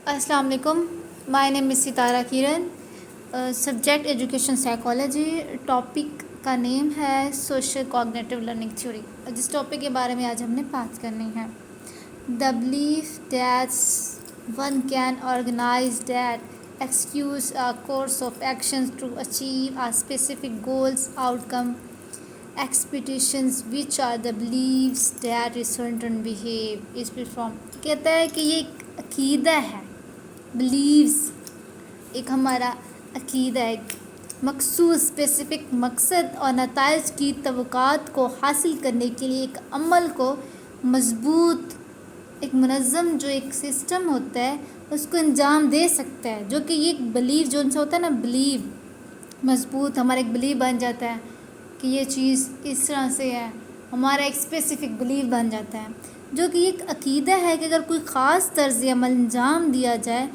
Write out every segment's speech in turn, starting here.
السلام علیکم. مائی نیم از ستارہ کرن. Subject education psychology. ٹاپک کا نیم ہے سوشل کوگنیٹو لرننگ تھیوری. جس ٹاپک کے بارے میں آج ہم نے بات کرنی ہے. The belief that one can organise that execute a course of actions to achieve a specific goals outcome expectations which are the beliefs that result behave is perform. کہتا ہے کہ یہ ایک عقیدہ ہے. بلیوز ایک ہمارا عقیدہ ہے. ایک مخصوص اسپیسیفک مقصد اور نتائج کی توقعات کو حاصل کرنے کے لیے ایک عمل کو مضبوط ایک منظم جو ایک سسٹم ہوتا ہے اس کو انجام دے سکتا ہے. جو کہ یہ ایک بلیو جو ان سے ہوتا ہے نا, بلیو مضبوط ہمارا ایک بلیو بن جاتا ہے کہ یہ چیز اس طرح سے ہے. ہمارا ایک اسپیسیفک بلیو بن جاتا ہے جو کہ ایک عقیدہ ہے کہ اگر کوئی خاص طرز عمل انجام دیا جائے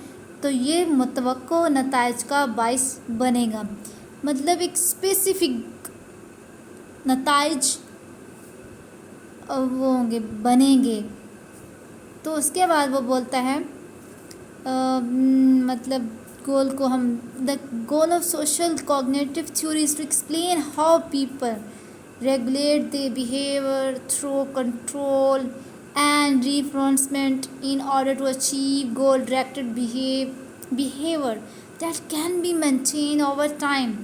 تو یہ متوقع نتائج کا باعث بنے گا. مطلب ایک اسپیسیفک نتائج وہ ہوں گے, بنیں گے. تو اس کے بعد وہ بولتا ہے مطلب گول کو ہم the goal of social cognitive theory is to explain how people regulate the behaviour through control and reinforcement in order to achieve goal-directed behavior that can be maintained over time.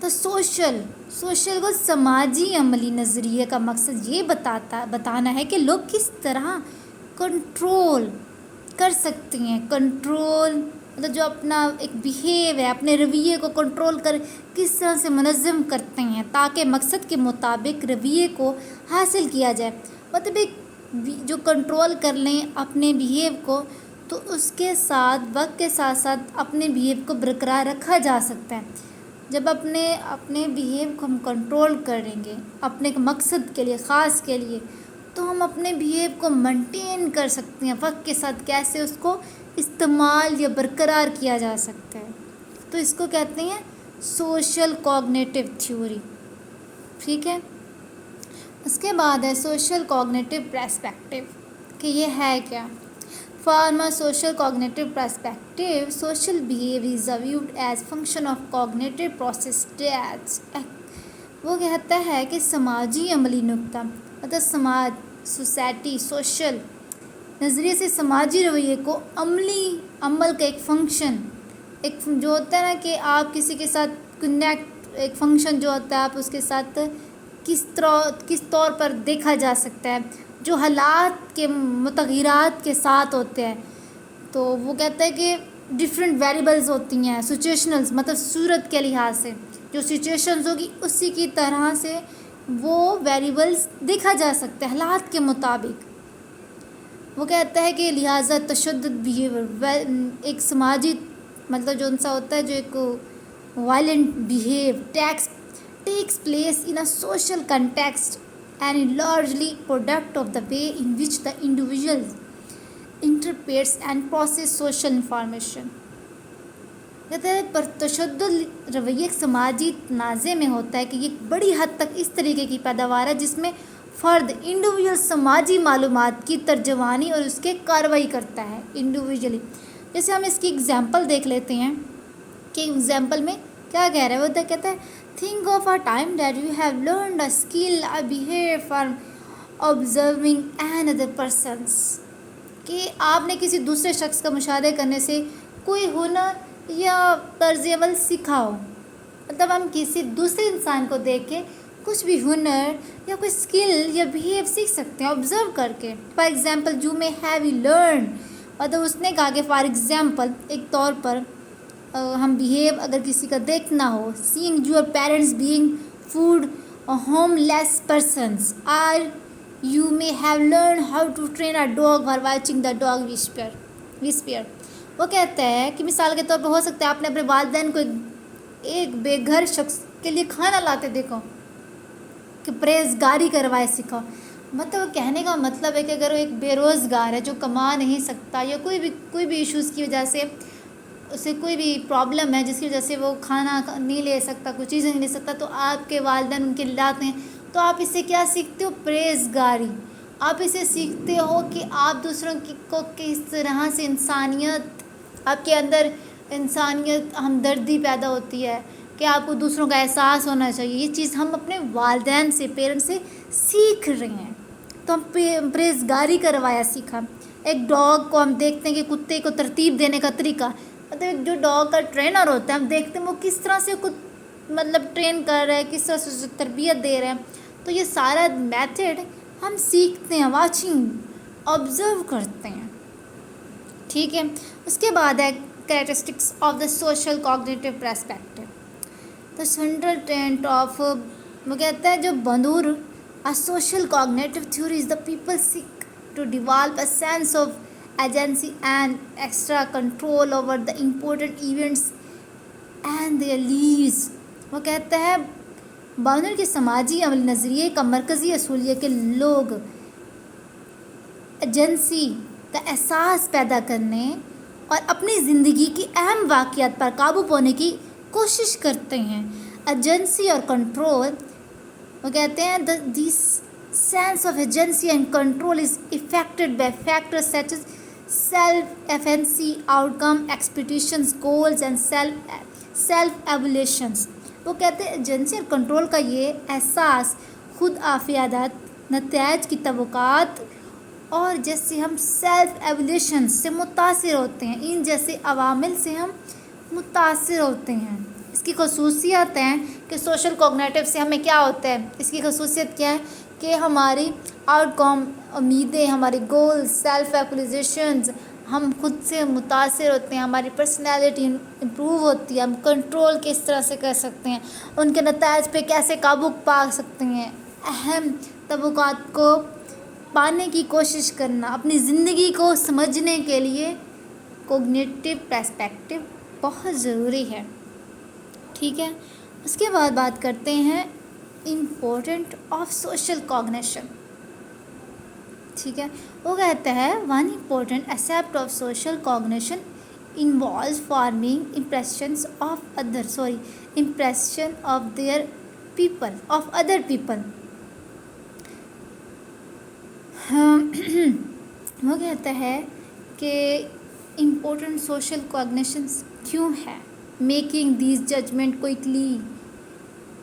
تو social کو سماجی عملی نظریے کا مقصد یہ بتانا ہے کہ لوگ کس طرح کنٹرول کر سکتے ہیں. کنٹرول مطلب جو اپنا ایک بیہیو ہے, اپنے رویے کو کنٹرول کر کس طرح سے منظم کرتے ہیں تاکہ مقصد کے مطابق رویے کو حاصل کیا جائے. مطلب ایک جو کنٹرول کر لیں اپنے بیہیو کو تو اس کے ساتھ وقت کے ساتھ ساتھ اپنے بیہیو کو برقرار رکھا جا سکتا ہے. جب اپنے بیہیو کو ہم کنٹرول کریں گے اپنے مقصد کے لیے, خاص کے لیے, تو ہم اپنے بیہیو کو مینٹین کر سکتے ہیں. وقت کے ساتھ کیسے اس کو استعمال یا برقرار کیا جا سکتا ہے. تو اس کو کہتے ہیں سوشل کوگنیٹو تھیوری. ٹھیک ہے. اس کے بعد ہے سوشل کوگنیٹو پرسپیکٹو کہ یہ ہے کیا. From a social cognitive perspective social behaviour is viewed as function of cognitive process that. وہ کہتا ہے کہ سماجی عملی نقطہ مطلب سماج, سوسائٹی, سوشل نظریے سے سماجی رویے کو عمل کا ایک فنکشن, ایک جو ہوتا ہے نا کہ آپ کسی کے ساتھ کنیکٹ, ایک فنکشن جو ہوتا ہے آپ اس کے ساتھ کس طور پر دیکھا جا سکتا ہے جو حالات کے متغیرات کے ساتھ ہوتے ہیں. تو وہ کہتا ہے کہ ڈفرینٹ ویریبلز ہوتی ہیں, سچویشنلز مطلب صورت کے لحاظ سے جو سچویشنز ہوگی اسی کی طرح سے وہ ویریبلز دیکھا جا سکتا ہے حالات کے مطابق. وہ کہتا ہے کہ لہٰذا تشدد بیہیویئر ایک سماجی مطلب جو ان سا ہوتا ہے جو ایک violent behave takes place in a social context and is largely product of the way in which the individual interprets and processes social information. کہتے ہیں پر تشدد رویہ ایک سماجی تنازع میں ہوتا ہے کہ یہ بڑی حد تک اس طریقے کی پیداوار ہے جس میں فرد انڈیویجول سماجی معلومات کی ترجمانی اور اس کے کارروائی کرتا ہے انڈیویجولی. جیسے ہم اس کی اگزامپل دیکھ لیتے ہیں کہ اگزامپل میں کیا کہہ رہا ہے. وہ کہتا ہے think of a time that you have learned a skill, a behavior from observing another person's. کہ آپ نے کسی دوسرے شخص کا مشاہدہ کرنے سے کوئی ہنر یا طرز عمل سیکھا ہو. مطلب ہم کسی دوسرے انسان کو دیکھ کے کچھ بھی ہنر یا کوئی اسکل یا بیہیو سیکھ سکتے ہیں آبزرو کر کے. فار ایگزامپل یو میں ہیو یو لرن, مطلب اس نے کہا کہ فار ایگزامپل ایک طور پر ہم بیہیو اگر کسی کا دیکھنا ہو, seeing your parents being food homeless persons, or you may have learn how to train a dog اور واچنگ دا ڈاگ وسپیئر. وہ کہتا ہے کہ مثال کے طور پر ہو سکتا ہے آپ نے اپنے والدین کو ایک بے گھر شخص کے لیے کھانا لاتے دیکھو کہ پرہیزگاری کروائے سکھاؤ. مطلب کہنے کا مطلب ہے کہ اگر وہ ایک بے روزگار ہے جو کما نہیں سکتا یا کوئی بھی ایشوز کی وجہ سے اسے کوئی بھی پرابلم ہے جس کی وجہ سے وہ کھانا نہیں لے سکتا, کوئی چیزیں نہیں لے سکتا, تو آپ کے والدین ان کے لاتے ہیں تو آپ اس سے کیا سیکھتے ہو, پرہیزگاری. آپ اسے سیکھتے ہو کہ آپ دوسروں کو کس طرح سے انسانیت، آپ کے اندر انسانیت، ہمدردی پیدا ہوتی ہے کہ آپ کو دوسروں کا احساس ہونا چاہیے. یہ چیز ہم اپنے والدین سے، پیرنٹس سے سیکھ رہے ہیں. تو ہم پرہیزگاری کا روایہ سیکھا. ایک ڈاگ کو ہم دیکھتے ہیں کہ کتے کو ترتیب دینے کا طریقہ، مطلب جو ڈاگ کا ٹرینر ہوتا ہے ہم دیکھتے ہیں وہ کس طرح سے مطلب ٹرین کر رہا ہے، کس طرح سے اسے تربیت دے رہے ہیں. تو یہ سارا میتھڈ ہم سیکھتے ہیں، واچنگ، آبزرو کرتے ہیں. ٹھیک ہے. اس کے بعد ہے characteristics of the social cognitive perspective. The central trend of, وہ کہتا ہے جو Bandura social cognitive theories the people seek to develop a sense of agency and extra control over the important events and their lives. وہ کہتا ہے بندر کے سماجی عملی نظریے کا مرکزی اصول یہ کہ لوگ ایجنسی کا احساس پیدا کرنے اور اپنی زندگی کی اہم واقعات پر قابو پانے کی کوشش کرتے ہیں. ایجنسی اور کنٹرول، وہ کہتے ہیں this sense of agency and control is affected by factors such as self efficiency, outcome expectations, goals and self evolutions. وہ کہتے ہیں ایجنسی اور کنٹرول کا یہ احساس خود آفیادت، نتائج کی توقعات اور جیسے ہم سیلف ایولیوشن سے متاثر ہوتے ہیں، ان جیسے عوامل سے ہم متاثر ہوتے ہیں. اس کی خصوصیت ہیں کہ سوشل کوگنیٹیو سے ہمیں کیا ہوتا ہے، اس کی خصوصیت کیا ہے کہ ہماری آؤٹ کم، امیدیں، ہماری گولز، سیلف ایکولیزیشنز، ہم خود سے متاثر ہوتے ہیں، ہماری پرسنالٹی امپروو ہوتی ہے، ہم کنٹرول کس طرح سے کر سکتے ہیں، ان کے نتائج پہ کیسے قابو پا سکتے ہیں، اہم توقعات کو پانے کی کوشش کرنا. اپنی زندگی کو سمجھنے کے لیے کوگنیٹیو پرسپیکٹیو بہت ضروری ہے. ٹھیک ہے. اس کے بعد بات کرتے ہیں امپورٹنٹ آف سوشل کوگنیشن. ٹھیک ہے. وہ کہتا ہے one important aspect of social cognition involves farming impression of other people. وہ کہتا ہے کہ امپورٹنٹ سوشل کوگنیشنز کیوں ہے، میکنگ دیز ججمنٹ کوئکلی.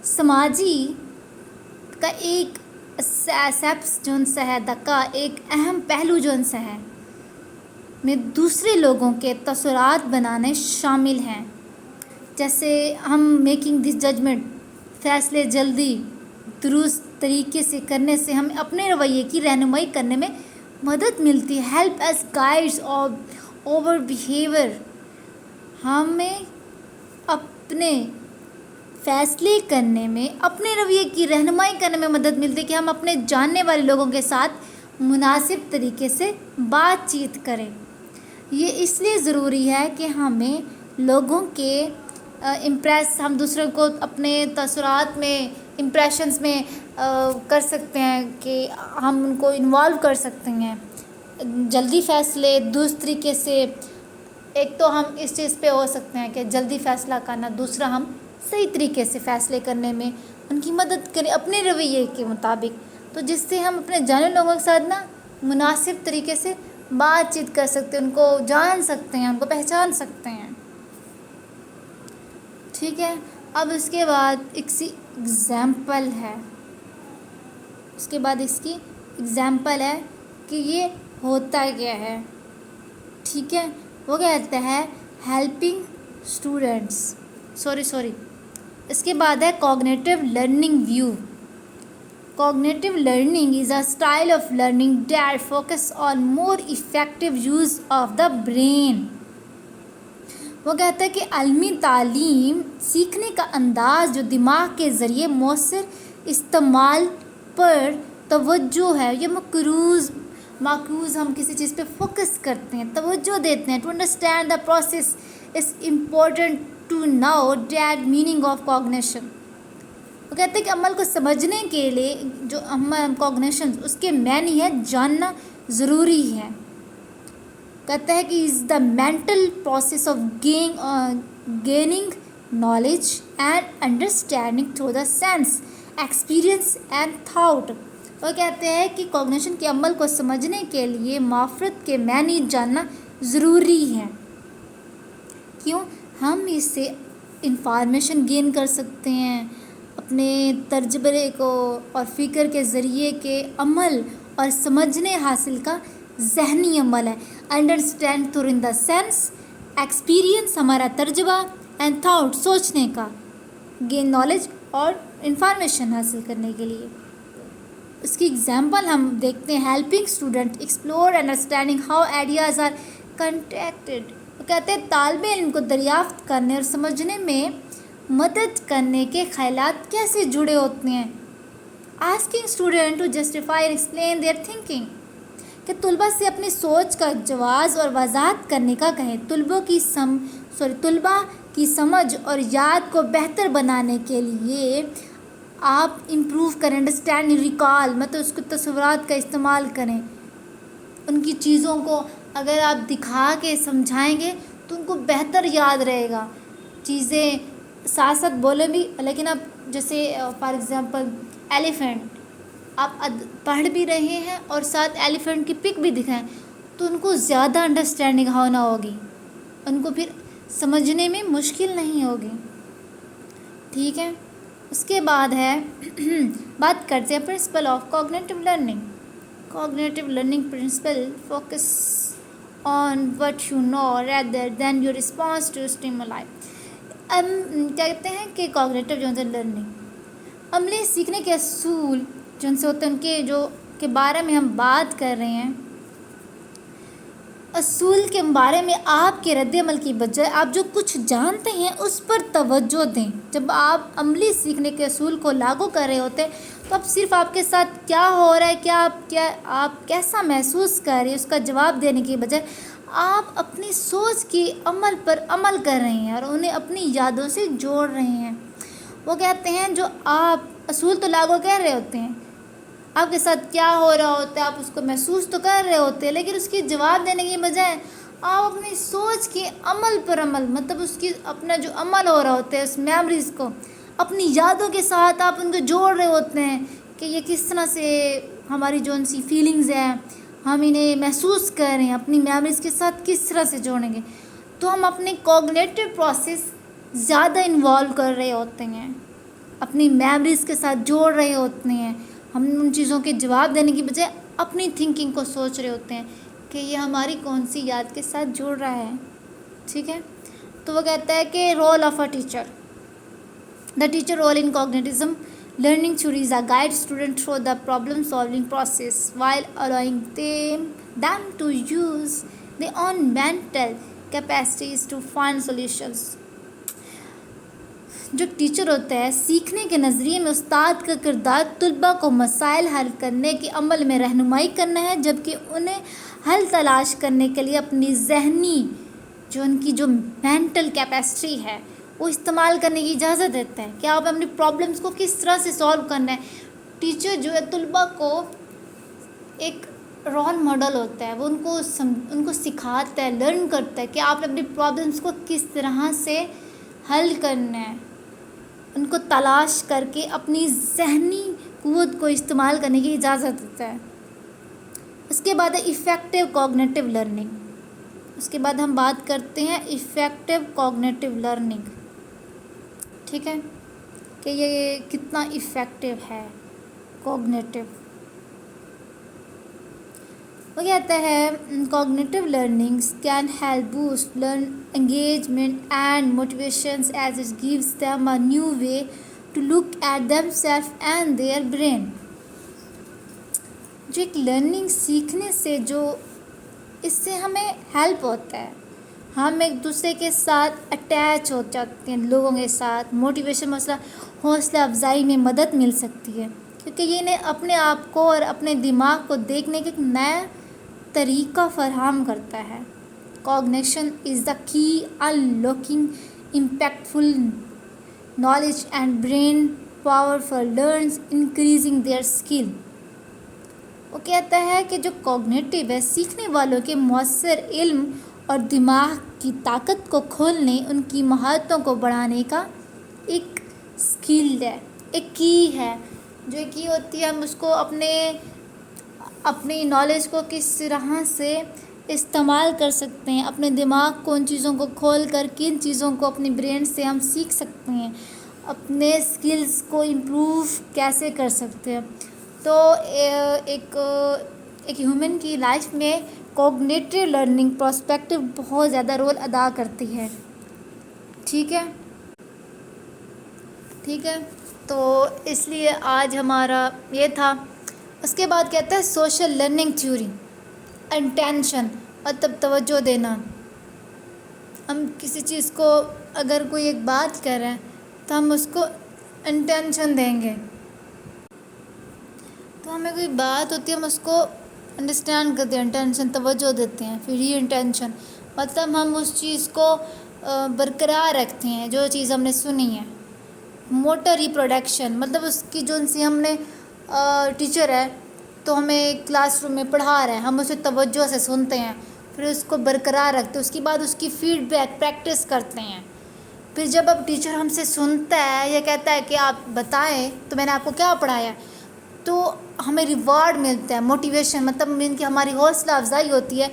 سماجی کا ایک ایسپس جو ان سے ہے، دکا ایک اہم پہلو جو ان سے ہے میں دوسرے لوگوں کے تصورات بنانے شامل ہیں. جیسے ہم میکنگ دس ججمنٹ، فیصلے جلدی درست طریقے سے کرنے سے ہمیں اپنے رویے کی رہنمائی کرنے میں مدد ملتی ہے. Help as guides over behaviour, ہمیں اپنے فیصلے کرنے میں، اپنے رویے کی رہنمائی کرنے میں مدد ملتی ہے کہ ہم اپنے جاننے والے لوگوں کے ساتھ مناسب طریقے سے بات چیت کریں. یہ اس لیے ضروری ہے کہ ہمیں لوگوں کے ہم دوسروں کو اپنے تاثرات میں، امپریشنز میں کر سکتے ہیں کہ ہم ان کو انوالو کر سکتے ہیں. جلدی فیصلے درست طریقے سے، ایک تو ہم اس چیز پہ ہو سکتے ہیں کہ جلدی فیصلہ کرنا، دوسرا ہم صحیح طریقے سے فیصلے کرنے میں ان کی مدد کریں اپنے رویے کے مطابق، تو جس سے ہم اپنے جانے لوگوں کے ساتھ مناسب طریقے سے بات چیت کر سکتے ہیں، ان کو جان سکتے ہیں، ان کو پہچان سکتے ہیں. ٹھیک ہے. اب اس کے بعد ایگزامپل ہے، اس کے بعد اس کی ایگزامپل ہے کہ یہ ہوتا کیا ہے. ٹھیک ہے. وہ کہتا ہے ہیلپنگ اسٹوڈنٹس اس کے بعد ہے cognitive learning view. Cognitive learning is a style of learning that focuses on more effective use of the brain. وہ کہتا ہے کہ علمی تعلیم سیکھنے کا انداز جو دماغ کے ذریعے مؤثر استعمال پر توجہ ہے. یہ مرکوز ہم کسی چیز پہ فوکس کرتے ہیں، توجہ دیتے ہیں. To understand the process is important to know the meaning of cognition. وہ کہتے ہیں کہ عمل کو سمجھنے کے لیے جو کوگنیشن اس کے معنی ہے جاننا ضروری ہے. کہتا ہے کہ is the mental process of gaining knowledge and understanding through the sense experience and thought. وہ کہتے ہیں کہ کوگنیشن کے عمل کو سمجھنے کے لیے معرفت کے معنی جاننا ضروری ہے. کیوں؟ ہم اس سے انفارمیشن گین کر سکتے ہیں، اپنے تجربے کو اور فکر کے ذریعے کے عمل اور سمجھنے حاصل کا ذہنی عمل ہے. Understand through in the sense experience, ہمارا تجربہ، اینڈ تھاٹ سوچنے کا، گین نالج اور انفارمیشن حاصل کرنے کے لیے. اس کی اگزامپل ہم دیکھتے ہیں، helping student explore understanding how ideas are connected. وہ کہتے ہیں طالب علم کو دریافت کرنے اور سمجھنے میں مدد کرنے کے خیالات کیسے جڑے ہوتے ہیں. Asking student to justify and explain their thinking, کہ طلباء سے اپنی سوچ کا جواز اور وضاحت کرنے کا کہیں. طلباء کی سمجھ اور یاد کو بہتر بنانے کے لیے آپ امپروو کریں، انڈرسٹینڈ ریکال، مطلب اس کو تصورات کا استعمال کریں. ان کی چیزوں کو اگر آپ دکھا کے سمجھائیں گے تو ان کو بہتر یاد رہے گا. چیزیں ساتھ ساتھ بولیں بھی، لیکن آپ جیسے فار ایگزامپل ایلیفینٹ آپ پڑھ بھی رہے ہیں اور ساتھ ایلیفینٹ کی پک بھی دکھائیں تو ان کو زیادہ انڈرسٹینڈنگ ہونا ہوگی، ان کو پھر سمجھنے میں مشکل نہیں ہوگی. ٹھیک ہے. اس کے بعد ہے بات کرتے ہیں principle of cognitive learning. Cognitive learning principle focus on what you know rather than your response to stimuli. کہتے ہیں کہ کوگنیٹیو جو ہے لرننگ، عملی سیکھنے کے اصول جو ان سے ہوتے ہیں، ان کے جو کے بارے میں ہم بات کر رہے ہیں. اصول کے بارے میں آپ کے رد عمل کی بجائے آپ جو کچھ جانتے ہیں اس پر توجہ دیں. جب آپ عملی سیکھنے کے اصول کو لاگو کر رہے ہوتے ہیں تو اب صرف آپ کے ساتھ کیا ہو رہا ہے، آپ کیسا محسوس کر رہے ہیں، اس کا جواب دینے کی بجائے آپ اپنی سوچ کے عمل پر عمل کر رہے ہیں اور انہیں اپنی یادوں سے جوڑ رہے ہیں. وہ کہتے ہیں جو آپ اصول تو لاگو کر رہے ہوتے ہیں، آپ کے ساتھ کیا ہو رہا ہوتا ہے آپ اس کو محسوس تو کر رہے ہوتے ہیں، لیکن اس کی جواب دینے کی بجائے آپ اپنی سوچ کے عمل پر عمل، مطلب اس کی اپنا جو عمل ہو رہا ہوتا ہے اس میموریز کو اپنی یادوں کے ساتھ آپ ان کو جوڑ رہے ہوتے ہیں کہ یہ کس طرح سے ہماری جو ان سی فیلنگز ہیں ہم انہیں محسوس کر رہے ہیں، اپنی میموریز کے ساتھ کس طرح سے جوڑیں گے. تو ہم اپنے کوگنیٹیو پروسیس زیادہ انوالو کر رہے ہوتے ہیں، اپنی میموریز کے ساتھ جوڑ رہے ہوتے ہیں. ہم ان چیزوں کے جواب دینے کی بجائے اپنی تھنکنگ کو سوچ رہے ہوتے ہیں کہ یہ ہماری کون سی یاد کے ساتھ جڑ رہا ہے. ٹھیک ہے. تو وہ کہتا ہے کہ role of a teacher. The teacher role in cognitivism learning theories are guide student through the problem solving process while allowing them to use their own mental capacities to find solutions. جو teacher ہوتا ہے سیکھنے کے نظریے میں استاد کا کردار طلباء کو مسائل حل کرنے کے عمل میں رہنمائی کرنا ہے، جبکہ انہیں حل تلاش کرنے کے لیے اپنی ذہنی جو ان کی جو مینٹل کیپیسٹی ہے وہ استعمال کرنے کی اجازت دیتا ہے کہ آپ اپنی پرابلمس کو کس طرح سے سولو کرنا ہے. ٹیچر جو ہے طلباء کو ایک رول ماڈل ہوتا ہے، وہ ان کو سکھاتا ہے، لرن کرتا ہے کہ آپ اپنی پرابلمس کو کس طرح سے حل کرنا ہے، ان کو تلاش کر کے اپنی ذہنی قوت کو استعمال کرنے کی اجازت دیتا ہے. اس کے بعد ہے ایفیکٹو کوگنیٹیو لرننگ. اس کے بعد ہم بات کرتے ہیں ایفیکٹو کوگنیٹیو لرننگ. ٹھیک ہے کہ یہ کتنا ایفیکٹو ہے کوگنیٹیو. وہ کہتا ہے cognitive learnings can help boost learn engagement and motivations as it gives them a new way to look at them self and their brain. جو ایک لرننگ سیکھنے سے جو اس سے ہمیں ہیلپ ہوتا ہے، ہم ایک دوسرے کے ساتھ اٹیچ ہو جاتے ہیں، لوگوں کے ساتھ موٹیویشن مسئلہ حوصلہ افزائی میں مدد مل سکتی ہے، کیونکہ یہ انہیں اپنے آپ کو اور اپنے دماغ کو دیکھنے کا ایک نیا طریقہ فراہم کرتا ہے. Cognition is the key unlocking impactful knowledge and brain power for learners increasing their skill. وہ کہتا ہے کہ جو کوگنیٹیو ہے سیکھنے والوں کے مؤثر علم اور دماغ کی طاقت کو کھولنے، ان کی مہارتوں کو بڑھانے کا ایک اسکل ہے، ایک کی ہے. جو کی ہوتی ہے ہم اس کو اپنی نالج کو کس طرح سے استعمال کر سکتے ہیں، اپنے دماغ کو ان چیزوں کو کھول کر کن چیزوں کو اپنی برین سے ہم سیکھ سکتے ہیں، اپنے سکلز کو امپروو کیسے کر سکتے ہیں۔ تو ایک ہیومن کی لائف میں کوگنیٹو لرننگ پرسپیکٹو بہت زیادہ رول ادا کرتی ہے۔ ٹھیک ہے، تو اس لیے آج ہمارا یہ تھا۔ اس کے بعد کہتا ہے سوشل لرننگ تھیوری، انٹینشن، مطلب توجہ دینا۔ ہم کسی چیز کو اگر کوئی ایک بات کر رہے ہیں تو ہم اس کو انٹینشن دیں گے۔ تو ہمیں کوئی بات ہوتی ہے ہم اس کو انڈرسٹینڈ کرتے ہیں، انٹینشن توجہ دیتے ہیں، پھر ری انٹینشن مطلب ہم اس چیز کو برقرار رکھتے ہیں جو چیز ہم نے سنی ہے۔ موٹر ریپروڈکشن مطلب اس کی جو سے ہم نے ٹیچر ہے تو ہمیں کلاس روم میں پڑھا رہے ہیں، ہم اسے توجہ سے سنتے ہیں، پھر اس کو برقرار رکھتے ہیں، اس کے بعد اس کی فیڈ بیک پریکٹس کرتے ہیں۔ پھر جب اب ٹیچر ہم سے سنتا ہے یا کہتا ہے کہ آپ بتائیں تو میں نے آپ کو کیا پڑھایا، تو ہمیں ریوارڈ ملتا ہے، موٹیویشن مطلب مین کہ ہماری حوصلہ افزائی ہوتی ہے۔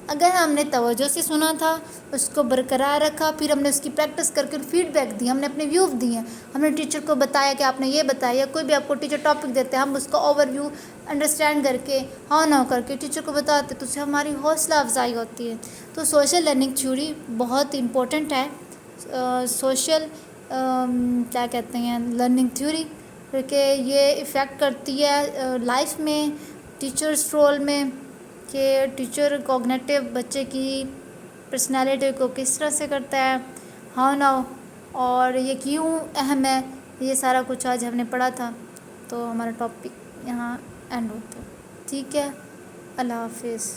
اگر ہم نے توجہ سے سنا تھا، اس کو برقرار رکھا، پھر ہم نے اس کی پریکٹس کر کے فیڈ بیک دی، ہم نے اپنے ویو دیے، ہم نے ٹیچر کو بتایا کہ آپ نے یہ بتایا، کوئی بھی آپ کو ٹیچر ٹاپک دیتے ہیں ہم اس کا اوور ویو انڈرسٹینڈ کر کے ہاں نہ کر کے ٹیچر کو بتاتے، تو اس سے ہماری حوصلہ افزائی ہوتی ہے۔ تو سوشل لرننگ تھیوری بہت امپورٹنٹ ہے، سوشل کیا کہتے ہیں لرننگ تھیوری، کیونکہ یہ افیکٹ کرتی ہے لائف میں، ٹیچرس رول میں، کہ ٹیچر کوگنیٹو بچے کی پرسنالٹی کو کس طرح سے کرتا ہے، ہاؤ ناؤ، اور یہ کیوں اہم ہے، یہ سارا کچھ آج ہم نے پڑھا تھا۔ تو ہمارا ٹاپک یہاں اینڈ ہوتا ہے۔ ٹھیک ہے، اللہ حافظ۔